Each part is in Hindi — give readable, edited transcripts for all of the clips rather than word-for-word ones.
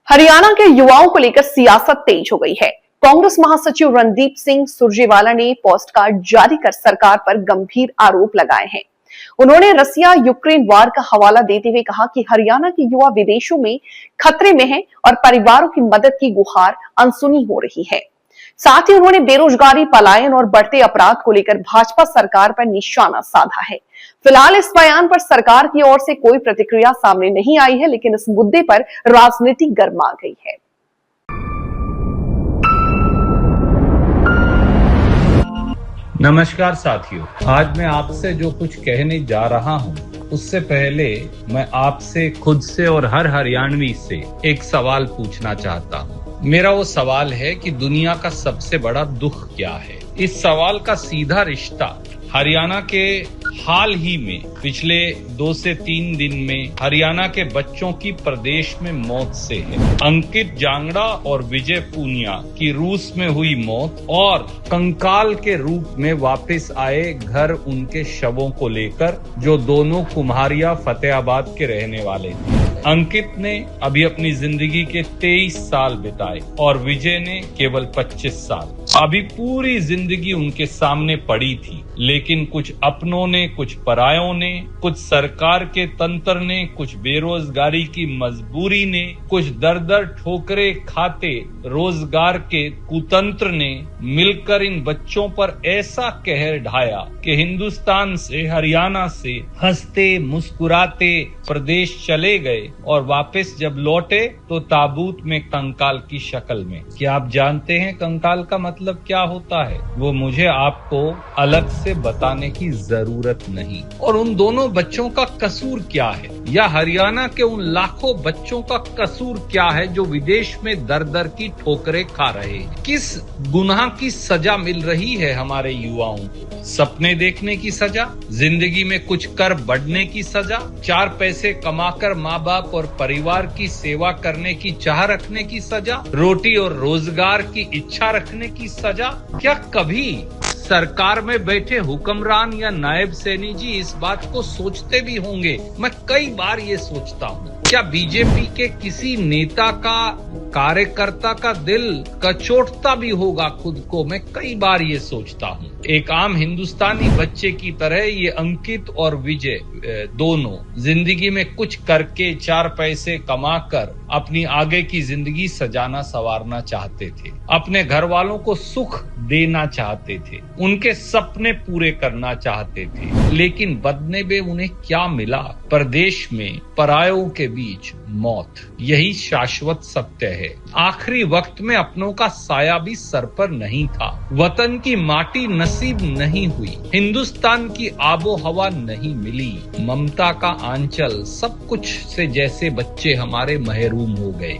हरियाणा के युवाओं को लेकर सियासत तेज हो गई है। कांग्रेस महासचिव रणदीप सिंह सुरजेवाला ने पोस्टकार्ड जारी कर सरकार पर गंभीर आरोप लगाए हैं। उन्होंने रसिया यूक्रेन वार का हवाला देते हुए कहा कि हरियाणा के युवा विदेशों में खतरे में हैं और परिवारों की मदद की गुहार अनसुनी हो रही है। साथ ही उन्होंने बेरोजगारी, पलायन और बढ़ते अपराध को लेकर भाजपा सरकार पर निशाना साधा है। फिलहाल इस बयान पर सरकार की ओर से कोई प्रतिक्रिया सामने नहीं आई है, लेकिन इस मुद्दे पर राजनीति गर्मा गई है। नमस्कार साथियों, आज मैं आपसे जो कुछ कहने जा रहा हूं, उससे पहले मैं आपसे खुद से और हर हरियाणवी से एक सवाल पूछना चाहता हूं। मेरा वो सवाल है कि दुनिया का सबसे बड़ा दुख क्या है? इस सवाल का सीधा रिश्ता हरियाणा के हाल ही में पिछले 2 से 3 दिन में हरियाणा के बच्चों की प्रदेश में मौत से है। अंकित जांगड़ा और विजय पूनिया की रूस में हुई मौत और कंकाल के रूप में वापस आए घर उनके शवों को लेकर, जो दोनों कुम्हारिया फतेहाबाद के रहने वाले थे। अंकित ने अभी अपनी जिंदगी के 23 साल बिताए और विजय ने केवल 25 साल। अभी पूरी जिंदगी उनके सामने पड़ी थी, लेकिन कुछ अपनों ने, कुछ परायों ने, कुछ सरकार के तंत्र ने, कुछ बेरोजगारी की मजबूरी ने, कुछ दर दर ठोकरे खाते रोजगार के कुतंत्र ने मिलकर इन बच्चों पर ऐसा कहर ढाया कि हिंदुस्तान से, हरियाणा से हंसते मुस्कुराते प्रदेश चले गए और वापस जब लौटे तो ताबूत में कंकाल की शक्ल में। क्या आप जानते हैं कंकाल का मतलब क्या होता है? वो मुझे आपको अलग से बताने की जरूरत नहीं। और उन दोनों बच्चों का कसूर क्या है, या हरियाणा के उन लाखों बच्चों का कसूर क्या है जो विदेश में दर दर की ठोकरें खा रहे हैं? किस गुनाह की सजा मिल रही है हमारे युवाओं को? सपने देखने की सजा, जिंदगी में कुछ कर बढ़ने की सजा, 4 पैसे कमाकर माँ बाप और परिवार की सेवा करने की चाह रखने की सजा, रोटी और रोजगार की इच्छा रखने की सजा? क्या कभी सरकार में बैठे हुक्मरान या नायब सैनी जी इस बात को सोचते भी होंगे? मैं कई बार ये सोचता हूँ, क्या बीजेपी के किसी नेता का, कार्यकर्ता का दिल कचोटता भी होगा खुद को? मैं कई बार ये सोचता हूँ। एक आम हिंदुस्तानी बच्चे की तरह ये अंकित और विजय दोनों जिंदगी में कुछ करके 4 पैसे कमाकर अपनी आगे की जिंदगी सजाना संवारना चाहते थे, अपने घर वालों को सुख देना चाहते थे, उनके सपने पूरे करना चाहते थे, लेकिन बदनसीबी उन्हें क्या मिला? प्रदेश में परायों के बीच मौत, यही शाश्वत सत्य है। आखिरी वक्त में अपनों का साया भी सर पर नहीं था, वतन की माटी नसीब नहीं हुई, हिंदुस्तान की आबो हवा नहीं मिली, ममता का आंचल, सब कुछ से जैसे बच्चे हमारे महरूम हो गए।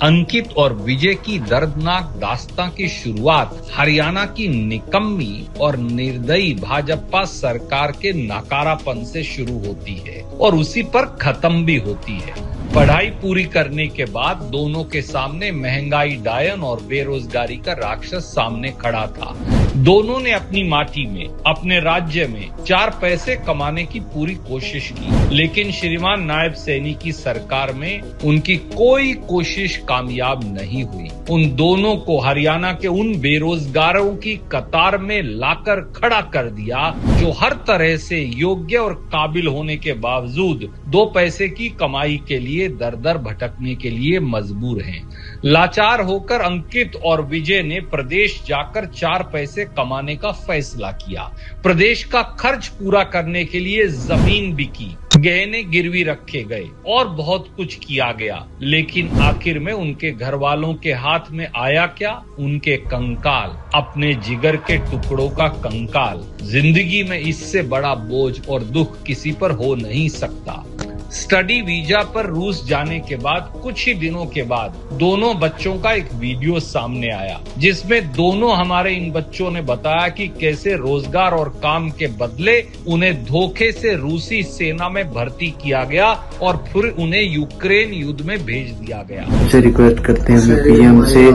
अंकित और विजय की दर्दनाक दास्तां की शुरुआत हरियाणा की निकम्मी और निर्दयी भाजपा सरकार के नकारापन से शुरू होती है और उसी पर खत्म भी होती है। पढ़ाई पूरी करने के बाद दोनों के सामने महंगाई डायन और बेरोजगारी का राक्षस सामने खड़ा था। दोनों ने अपनी माटी में, अपने राज्य में 4 पैसे कमाने की पूरी कोशिश की, लेकिन श्रीमान नायब सैनी की सरकार में उनकी कोई कोशिश कामयाब नहीं हुई। उन दोनों को हरियाणा के उन बेरोजगारों की कतार में लाकर खड़ा कर दिया जो हर तरह से योग्य और काबिल होने के बावजूद 2 पैसे की कमाई के लिए दर दर भटकने के लिए मजबूर हैं। लाचार होकर अंकित और विजय ने प्रदेश जाकर 4 पैसे कमाने का फैसला किया। प्रदेश का खर्च पूरा करने के लिए जमीन बिकी, गहने गिरवी रखे गए और बहुत कुछ किया गया, लेकिन आखिर में उनके घर वालों के हाथ में आया क्या? उनके कंकाल, अपने जिगर के टुकड़ों का कंकाल। जिंदगी में इससे बड़ा बोझ और दुख किसी पर हो नहीं सकता। स्टडी वीजा पर रूस जाने के बाद कुछ ही दिनों के बाद दोनों बच्चों का एक वीडियो सामने आया, जिसमें दोनों हमारे इन बच्चों ने बताया कि कैसे रोजगार और काम के बदले उन्हें धोखे से रूसी सेना में भर्ती किया गया और फिर उन्हें यूक्रेन युद्ध में भेज दिया गया। से रिक्वेस्ट करते हैं, पीएम से,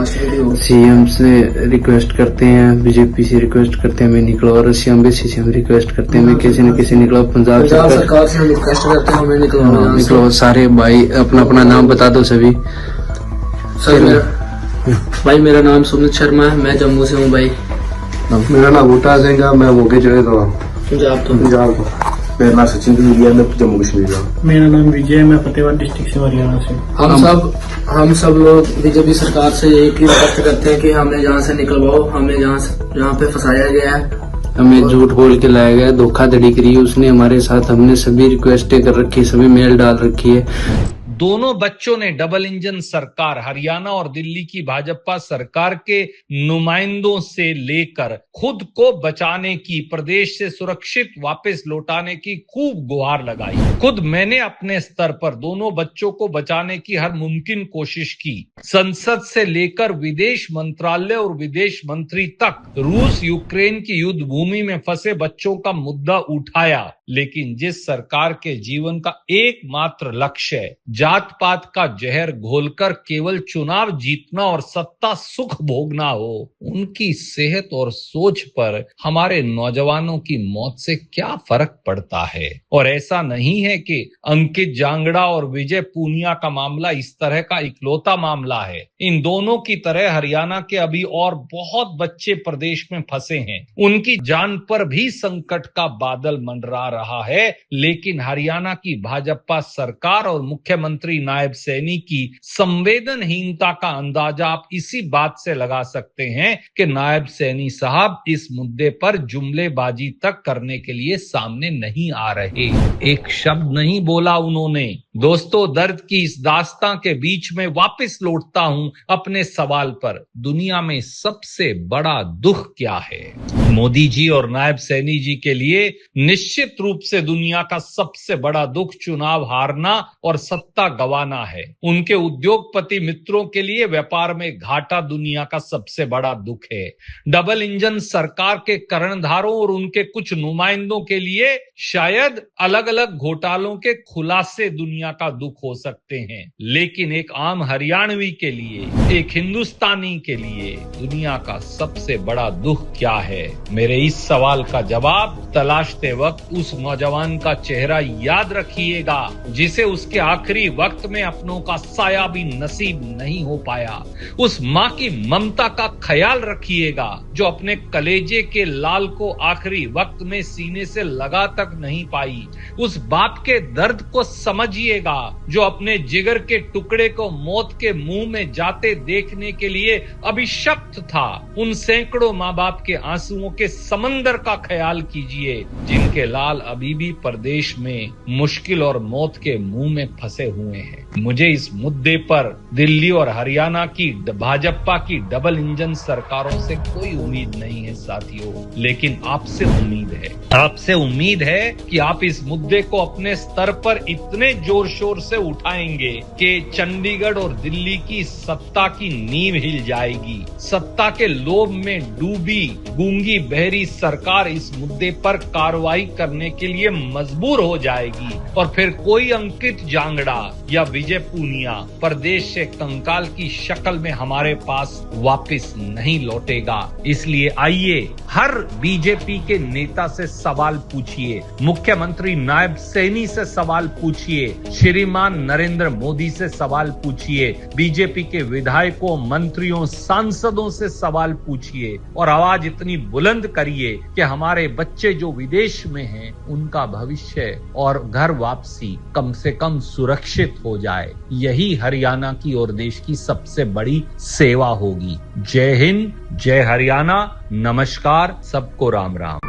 सीएम से रिक्वेस्ट करते हैं, बीजेपी से रिक्वेस्ट करते हैं मैं निकलो, और रशिया एम्बेसी से हम रिक्वेस्ट करते हैं मैं किसी न किसी निकलो, पंजाब सरकार से रिक्वेस्ट करते हैं मैं निकलो। सारे भाई अपना अपना नाम बता दो सभी। भाई मेरा नाम सुमित शर्मा है, मैं जम्मू से हूँ भाई। मेरा नाम बूटा सिंह है, मैं मोगे जिले का हूँ, पंजाब का। मेरा नाम सचिन है, मैं जम्मू कश्मीर का। मेरा नाम विजय है, मैं फतेहाबाद डिस्ट्रिक्ट से हरियाणा से। हम सब लोग बीजेपी सरकार से एक ही रिक्वेस्ट करते हैं कि हमें यहाँ से निकलवाओ, हमें जहाँ पे फंसाया गया है, हमें झूठ बोल के लाया गया, धोखाधड़ी करी उसने हमारे साथ। हमने सभी रिक्वेस्टें कर रखी है, सभी मेल डाल रखी है। दोनों बच्चों ने डबल इंजन सरकार, हरियाणा और दिल्ली की भाजपा सरकार के नुमाइंदों से लेकर खुद को बचाने की, प्रदेश से सुरक्षित वापस लौटाने की खूब गुहार लगाई। खुद मैंने अपने स्तर पर दोनों बच्चों को बचाने की हर मुमकिन कोशिश की। संसद से लेकर विदेश मंत्रालय और विदेश मंत्री तक रूस यूक्रेन की युद्ध भूमि में फंसे बच्चों का मुद्दा उठाया। लेकिन जिस सरकार के जीवन का एकमात्र लक्ष्य है जात पात का जहर घोलकर केवल चुनाव जीतना और सत्ता सुख भोगना हो, उनकी सेहत और सोच पर हमारे नौजवानों की मौत से क्या फर्क पड़ता है। और ऐसा नहीं है कि अंकित जांगड़ा और विजय पूनिया का मामला इस तरह का इकलौता मामला है। इन दोनों की तरह हरियाणा के अभी और बहुत बच्चे प्रदेश में फंसे हैं। उनकी जान पर भी संकट का बादल मंडरा रहा है। लेकिन हरियाणा की भाजपा सरकार और मुख्यमंत्री नायब सैनी की संवेदनहीनता का अंदाजा आप इसी बात से लगा सकते हैं कि नायब सैनी साहब इस मुद्दे पर जुमलेबाजी तक करने के लिए सामने नहीं आ रहे। एक शब्द नहीं बोला उन्होंने। दोस्तों, दर्द की इस दास्तां के बीच में वापस लौटता हूं अपने सवाल पर, दुनिया में सबसे बड़ा दुख क्या है? मोदी जी और नायब सैनी जी के लिए निश्चित रूप से दुनिया का सबसे बड़ा दुख चुनाव हारना और सत्ता गंवाना है। उनके उद्योगपति मित्रों के लिए व्यापार में घाटा दुनिया का सबसे बड़ा दुख है। डबल इंजन सरकार के कर्णधारों और उनके कुछ नुमाइंदों के लिए शायद अलग अलग घोटालों के खुलासे दुनिया का दुख हो सकते हैं। लेकिन एक आम हरियाणवी के लिए, एक हिंदुस्तानी के लिए दुनिया का सबसे बड़ा दुख क्या है? मेरे इस सवाल का जवाब तलाशते वक्त उस नौजवान का चेहरा याद रखिएगा जिसे उसके आखिरी वक्त में अपनों का साया भी नसीब नहीं हो पाया। उस माँ की ममता का ख्याल रखिएगा जो अपने कलेजे के लाल को आखिरी वक्त में सीने से लगा तक नहीं पाई। उस बाप के दर्द को समझिएगा जो अपने जिगर के टुकड़े को मौत के मुंह में जाते देखने के लिए अभिशप्त था। उन सैकड़ों माँ बाप के आंसुओं के समंदर का ख्याल कीजिए जिनके लाल अभी भी प्रदेश में मुश्किल और मौत के मुंह में फंसे हुए हैं। मुझे इस मुद्दे पर दिल्ली और हरियाणा की भाजपा की डबल इंजन सरकारों से कोई उम्मीद नहीं है साथियों, लेकिन आपसे उम्मीद है। आपसे उम्मीद है कि आप इस मुद्दे को अपने स्तर पर इतने जोर शोर से उठाएंगे कि चंडीगढ़ और दिल्ली की सत्ता की नींव हिल जाएगी। सत्ता के लोभ में डूबी गूंगी बहरी सरकार इस मुद्दे पर कार्रवाई करने के लिए मजबूर हो जाएगी और फिर कोई अंकित जांगड़ा या विजय पूनिया प्रदेश से कंकाल की शक्ल में हमारे पास वापस नहीं लौटेगा। इसलिए आइए हर बीजेपी के नेता से सवाल पूछिए, मुख्यमंत्री नायब सैनी से सवाल पूछिए, श्रीमान नरेंद्र मोदी से सवाल पूछिए, बीजेपी के विधायकों, मंत्रियों, सांसदों से सवाल पूछिए और आवाज इतनी बुलंद करिए कि हमारे बच्चे जो विदेश में हैं उनका भविष्य और घर वापसी कम से कम सुरक्षित हो जाए। यही हरियाणा की और देश की सबसे बड़ी सेवा होगी। जय हिंद, जय हरियाणा, नमस्कार, सबको राम राम।